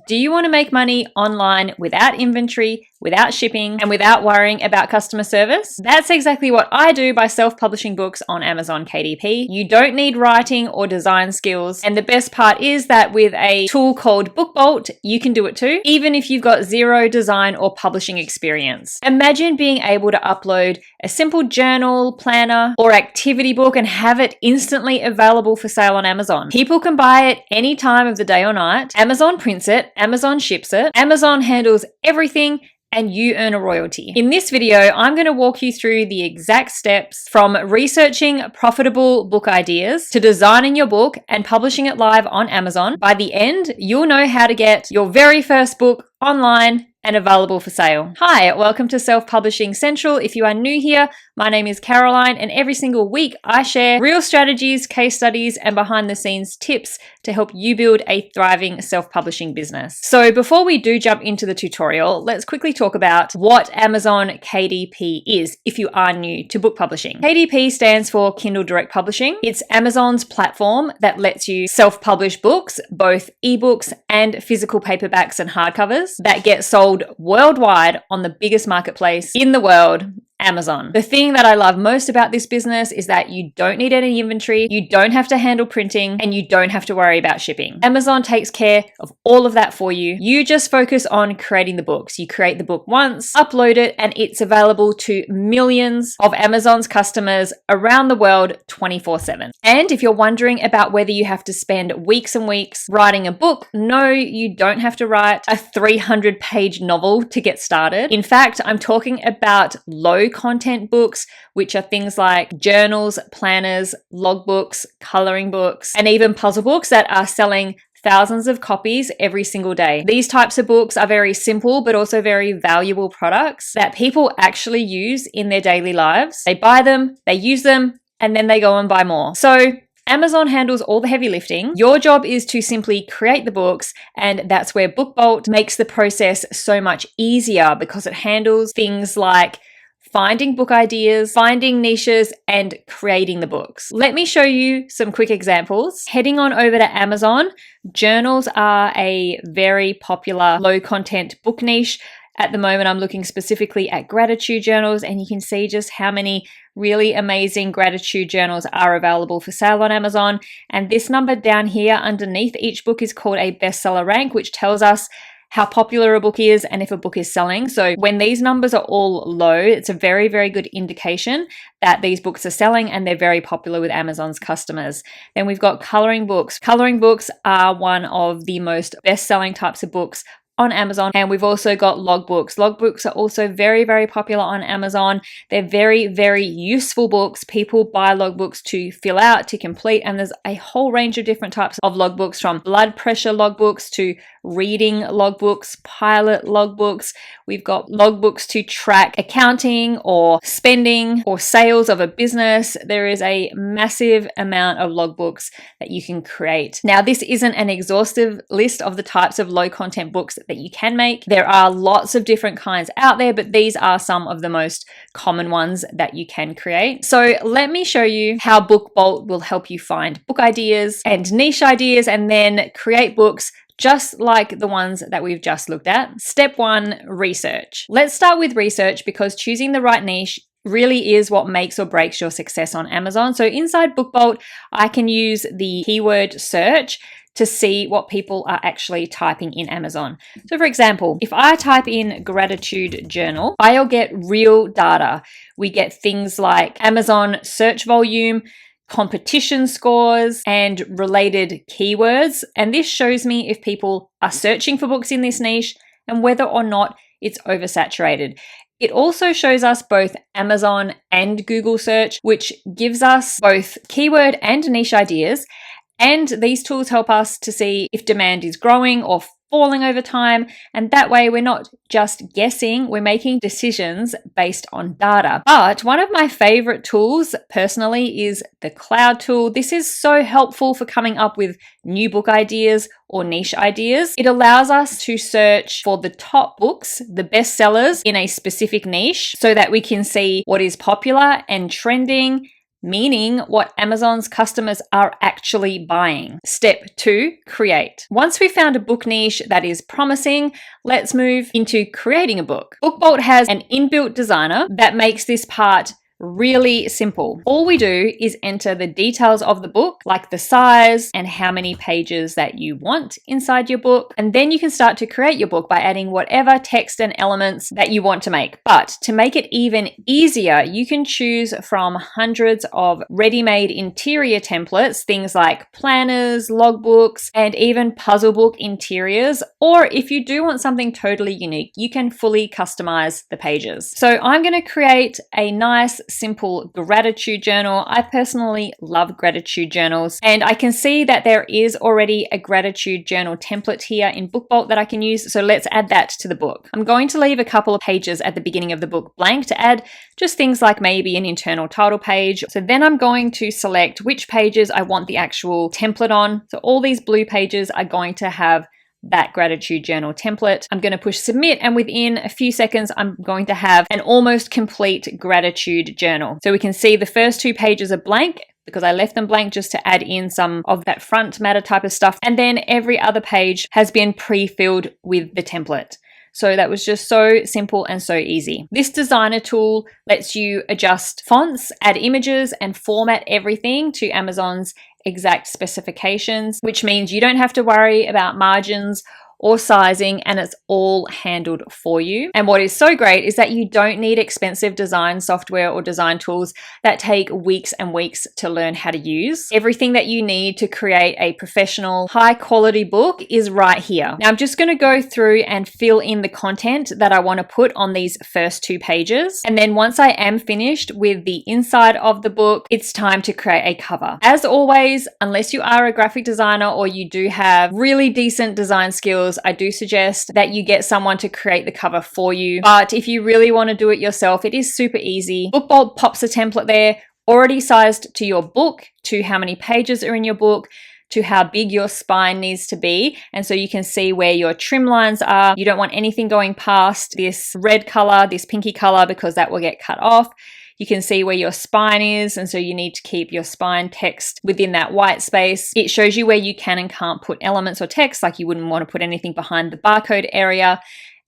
Do you want to make money online without inventory, without shipping, and without worrying about customer service? That's exactly what I do by self-publishing books on Amazon KDP. You don't need writing or design skills. And the best part is that with a tool called BookBolt, you can do it too, even if you've got zero design or publishing experience. Imagine being able to upload a simple journal, planner, or activity book and have it instantly available for sale on Amazon. People can buy it any time of the day or night. Amazon prints it, Amazon ships it, Amazon handles everything, and you earn a royalty. In this video, I'm going to walk you through the exact steps from researching profitable book ideas to designing your book and publishing it live on Amazon. By the end, you'll know how to get your very first book online and available for sale. Hi, welcome to Self-Publishing Central. If you are new here, my name is Caroline, and every single week I share real strategies, case studies, and behind the scenes tips to help you build a thriving self-publishing business. So before we do jump into the tutorial, let's quickly talk about what Amazon KDP is if you are new to book publishing. KDP stands for Kindle Direct Publishing. It's Amazon's platform that lets you self-publish books, both ebooks and physical paperbacks and hardcovers, that get sold worldwide on the biggest marketplace in the world, Amazon. The thing that I love most about this business is that you don't need any inventory, you don't have to handle printing, and you don't have to worry about shipping. Amazon takes care of all of that for you. You just focus on creating the books. You create the book once, upload it, and it's available to millions of Amazon's customers around the world 24/7. And if you're wondering about whether you have to spend weeks and weeks writing a book, no, you don't have to write a 300-page novel to get started. In fact, I'm talking about low content books, which are things like journals, planners, logbooks, coloring books, and even puzzle books that are selling thousands of copies every single day. These types of books are very simple, but also very valuable products that people actually use in their daily lives. They buy them, they use them, and then they go and buy more. So Amazon handles all the heavy lifting. Your job is to simply create the books, and that's where BookBolt makes the process so much easier because it handles things like finding book ideas, finding niches, and creating the books. Let me show you some quick examples. Heading on over to Amazon, journals are a very popular low content book niche. At the moment, I'm looking specifically at gratitude journals, and you can see just how many really amazing gratitude journals are available for sale on Amazon. And this number down here underneath each book is called a bestseller rank, which tells us how popular a book is and if a book is selling. So when these numbers are all low, it's a very, very good indication that these books are selling and they're very popular with Amazon's customers. Then we've got coloring books. Coloring books are one of the most best-selling types of books on Amazon. And we've also got logbooks. Logbooks are also very, very popular on Amazon. They're very, very useful books. People buy logbooks to fill out, to complete, and there's a whole range of different types of logbooks, from blood pressure logbooks to reading logbooks, pilot logbooks. We've got logbooks to track accounting or spending or sales of a business. There is a massive amount of logbooks that you can create. Now, this isn't an exhaustive list of the types of low content books that you can make. There are lots of different kinds out there, but these are some of the most common ones that you can create. So let me show you how BookBolt will help you find book ideas and niche ideas and then create books just like the ones that we've just looked at. Step 1, research. Let's start with research because choosing the right niche really is what makes or breaks your success on Amazon. So inside BookBolt, I can use the keyword search to see what people are actually typing in Amazon. So for example, if I type in gratitude journal, I'll get real data. We get things like Amazon search volume, competition scores, and related keywords. And this shows me if people are searching for books in this niche and whether or not it's oversaturated. It also shows us both Amazon and Google search, which gives us both keyword and niche ideas. And these tools help us to see if demand is growing or falling over time. And that way we're not just guessing, we're making decisions based on data. But one of my favorite tools personally is the Cloud tool. This is so helpful for coming up with new book ideas or niche ideas. It allows us to search for the top books, the best sellers in a specific niche, so that we can see what is popular and trending meaning what Amazon's customers are actually buying. Step 2, create. Once we've found a book niche that is promising, let's move into creating a book. BookBolt has an inbuilt designer that makes this part really simple. All we do is enter the details of the book, like the size and how many pages that you want inside your book. And then you can start to create your book by adding whatever text and elements that you want to make. But to make it even easier, you can choose from hundreds of ready-made interior templates, things like planners, logbooks, and even puzzle book interiors. Or if you do want something totally unique, you can fully customize the pages. So I'm going to create a nice simple gratitude journal. I personally love gratitude journals, and I can see that there is already a gratitude journal template here in BookBolt that I can use. So let's add that to the book. I'm going to leave a couple of pages at the beginning of the book blank to add just things like maybe an internal title page. So then I'm going to select which pages I want the actual template on. So all these blue pages are going to have that gratitude journal template. I'm going to push submit, and within a few seconds, I'm going to have an almost complete gratitude journal. So we can see the first 2 pages are blank because I left them blank just to add in some of that front matter type of stuff. And then every other page has been pre-filled with the template. So that was just so simple and so easy. This designer tool lets you adjust fonts, add images, and format everything to Amazon's exact specifications, which means you don't have to worry about margins or sizing, and it's all handled for you. And what is so great is that you don't need expensive design software or design tools that take weeks and weeks to learn how to use. Everything that you need to create a professional, high quality book is right here. Now I'm just going to go through and fill in the content that I want to put on these first 2 pages. And then once I am finished with the inside of the book, it's time to create a cover. As always, unless you are a graphic designer or you do have really decent design skills, I do suggest that you get someone to create the cover for you. But if you really want to do it yourself, it is super easy. BookBolt pops a template there, already sized to your book, to how many pages are in your book, to how big your spine needs to be. And so you can see where your trim lines are. You don't want anything going past this red color, this pinky color, because that will get cut off. You can see where your spine is, and so you need to keep your spine text within that white space. It shows you where you can and can't put elements or text, like you wouldn't want to put anything behind the barcode area.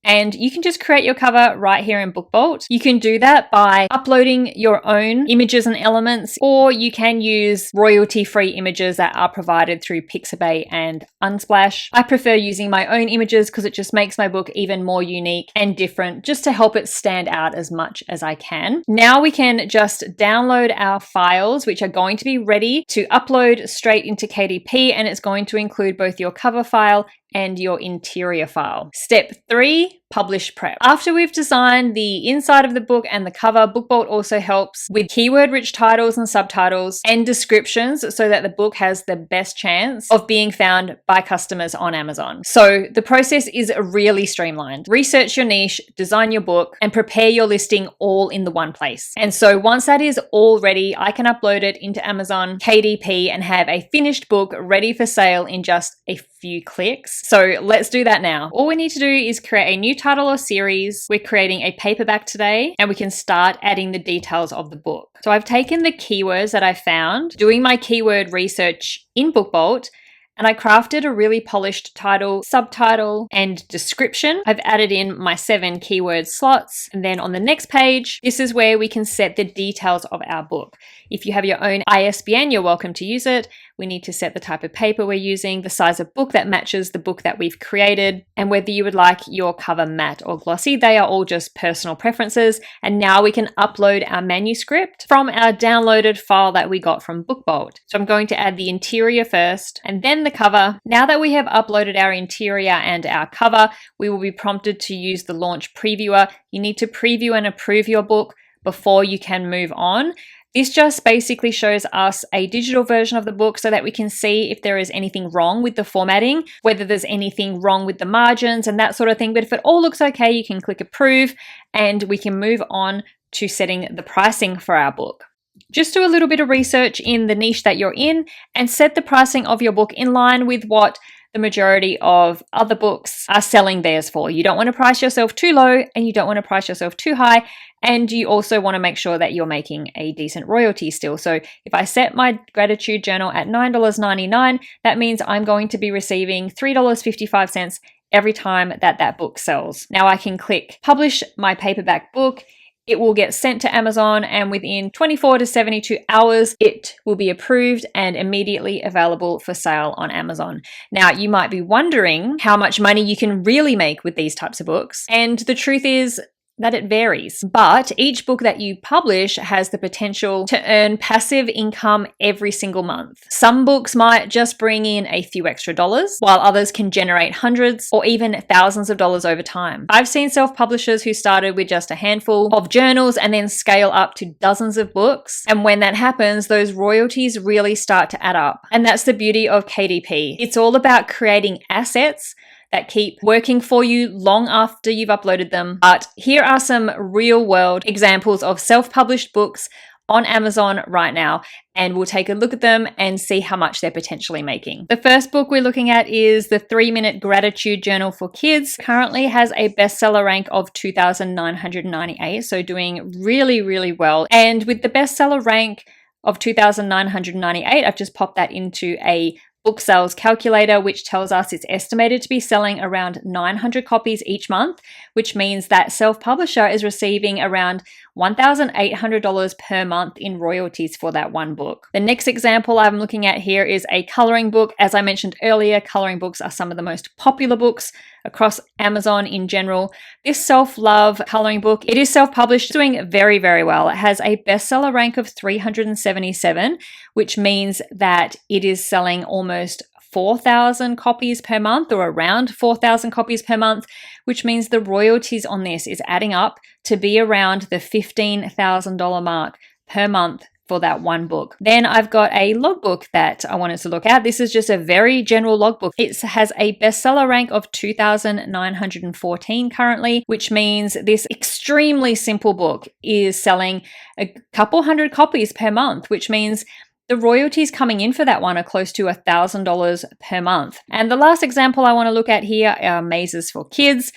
And you can just create your cover right here in BookBolt. You can do that by uploading your own images and elements, or you can use royalty-free images that are provided through Pixabay and Unsplash. I prefer using my own images because it just makes my book even more unique and different, just to help it stand out as much as I can. Now we can just download our files, which are going to be ready to upload straight into KDP, and it's going to include both your cover file and your interior file. Step 3, publish prep. After we've designed the inside of the book and the cover, BookBolt also helps with keyword-rich titles and subtitles and descriptions so that the book has the best chance of being found by customers on Amazon. So the process is really streamlined. Research your niche, design your book, and prepare your listing all in the one place. And so once that is all ready, I can upload it into Amazon KDP and have a finished book ready for sale in just a few clicks. So let's do that now. All we need to do is create a new title or series. We're creating a paperback today, and we can start adding the details of the book. So I've taken the keywords that I found doing my keyword research in BookBolt, and I crafted a really polished title, subtitle, and description. I've added in my 7 keyword slots. And then on the next page, this is where we can set the details of our book. If you have your own ISBN, you're welcome to use it. We need to set the type of paper we're using, the size of book that matches the book that we've created, and whether you would like your cover matte or glossy. They are all just personal preferences. And now we can upload our manuscript from our downloaded file that we got from BookBolt. So I'm going to add the interior first and then the cover. Now that we have uploaded our interior and our cover, we will be prompted to use the launch previewer. You need to preview and approve your book before you can move on. This just basically shows us a digital version of the book so that we can see if there is anything wrong with the formatting, whether there's anything wrong with the margins and that sort of thing. But if it all looks okay, you can click approve and we can move on to setting the pricing for our book. Just do a little bit of research in the niche that you're in and set the pricing of your book in line with what the majority of other books are selling theirs for. You don't want to price yourself too low and you don't want to price yourself too high. And you also want to make sure that you're making a decent royalty still. So if I set my gratitude journal at $9.99, that means I'm going to be receiving $3.55 every time that book sells. Now I can click publish my paperback book. It will get sent to Amazon, and within 24 to 72 hours, it will be approved and immediately available for sale on Amazon. Now, you might be wondering how much money you can really make with these types of books. And the truth is that it varies, but each book that you publish has the potential to earn passive income every single month. Some books might just bring in a few extra dollars, while others can generate hundreds or even thousands of dollars over time. I've seen self-publishers who started with just a handful of journals and then scale up to dozens of books. And when that happens, those royalties really start to add up. And that's the beauty of KDP. It's all about creating assets that keep working for you long after you've uploaded them. But here are some real world examples of self-published books on Amazon right now, and we'll take a look at them and see how much they're potentially making. The first book we're looking at is the 3-Minute Gratitude Journal for Kids. Currently has a bestseller rank of 2,998, so doing really, really well. And with the bestseller rank of 2,998, I've just popped that into a book sales calculator, which tells us it's estimated to be selling around 900 copies each month, which means that self-publisher is receiving around $1,800 per month in royalties for that one book. The next example I'm looking at here is a coloring book. As I mentioned earlier, coloring books are some of the most popular books across Amazon in general. This self-love coloring book, it is self-published, doing very, very well. It has a bestseller rank of 377, which means that it is selling almost 4,000 copies per month, or around 4,000 copies per month, which means the royalties on this is adding up to be around the $15,000 mark per month for that one book. Then I've got a logbook that I wanted to look at. This is just a very general logbook. It has a bestseller rank of 2,914 currently, which means this extremely simple book is selling a couple hundred copies per month, which means the royalties coming in for that one are close to $1,000 per month. And the last example I want to look at here are mazes for kids.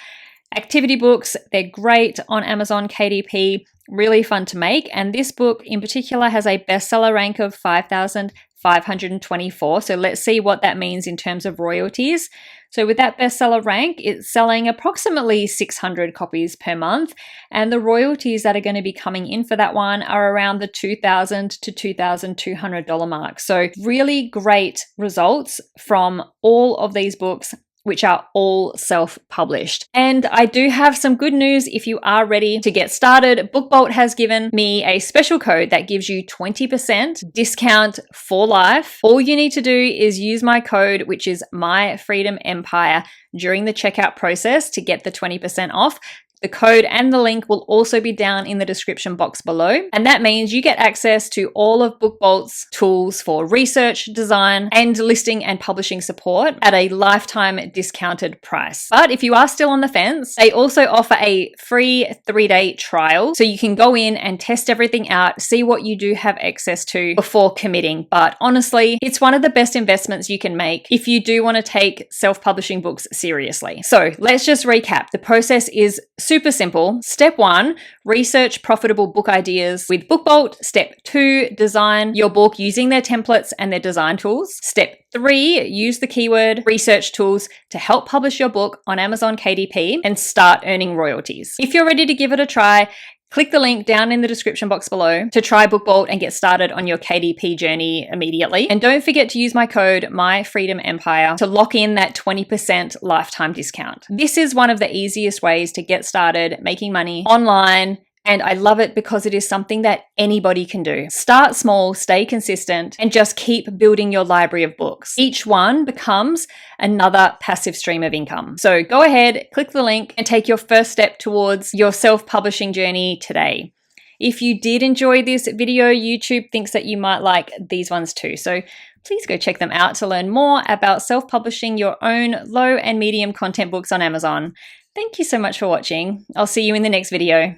Activity books, they're great on Amazon KDP, really fun to make. And this book in particular has a bestseller rank of 5,524. So let's see what that means in terms of royalties. So with that bestseller rank, it's selling approximately 600 copies per month. And the royalties that are going to be coming in for that one are around the $2,000 to $2,200 mark. So really great results from all of these books, which are all self-published. And I do have some good news if you are ready to get started. BookBolt has given me a special code that gives you 20% discount for life. All you need to do is use my code, which is MyFreedomEmpire, during the checkout process to get the 20% off. The code and the link will also be down in the description box below. And that means you get access to all of BookBolt's tools for research, design, and listing and publishing support at a lifetime discounted price. But if you are still on the fence, they also offer a free 3-day trial. So you can go in and test everything out, see what you do have access to before committing. But honestly, it's one of the best investments you can make if you do want to take self-publishing books seriously. So let's just recap. The process is super simple. Step 1, research profitable book ideas with BookBolt. Step 2, design your book using their templates and their design tools. Step 3, use the keyword research tools to help publish your book on Amazon KDP and start earning royalties. If you're ready to give it a try, click the link down in the description box below to try BookBolt and get started on your KDP journey immediately. And don't forget to use my code MyFreedomEmpire to lock in that 20% lifetime discount. This is one of the easiest ways to get started making money online. And I love it because it is something that anybody can do. Start small, stay consistent, and just keep building your library of books. Each one becomes another passive stream of income. So go ahead, click the link, and take your first step towards your self-publishing journey today. If you did enjoy this video, YouTube thinks that you might like these ones too. So please go check them out to learn more about self-publishing your own low and medium content books on Amazon. Thank you so much for watching. I'll see you in the next video.